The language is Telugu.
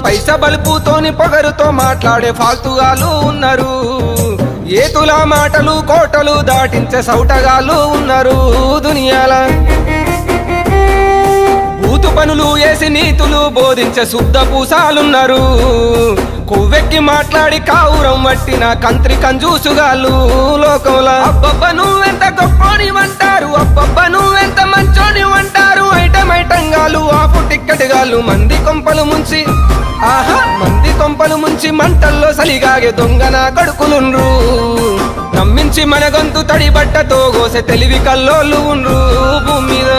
పైస బలుపుతోని పొగరుతో మాట్లాడే ఫాల్తుగాలు ఉన్నారు. ఏతుల మాటలు కోటలు దాటించే సౌటగాళ్ళు ఉన్నారు దునియాల. బూతు పనులు వేసి నీతులు బోధించే శుద్ధ పూసాలున్నారు. కొవ్వెక్కి మాట్లాడి కావురం వట్టిన కంత్రి కంజూసుగాళ్ళు లోకంలో. అబ్బబ్బ నువ్వెంత గొప్పోనివంటారు, అబ్బబ్బ నువ్వెంత మంచోని అంటారు. ఐటంగాలు ఆపు టిక్కెట్గాళ్ళు మంది కొంపలు ముంచి, ఆహా మంది కొంపలు ముంచి మంటల్లో సలిగాగే దొంగన కడుకులుండ్రు. నమ్మించి మన గొంతు తడి బట్టతో గోసె తెలివి కల్లోళ్ళు ఉండ్రు భూమి మీద.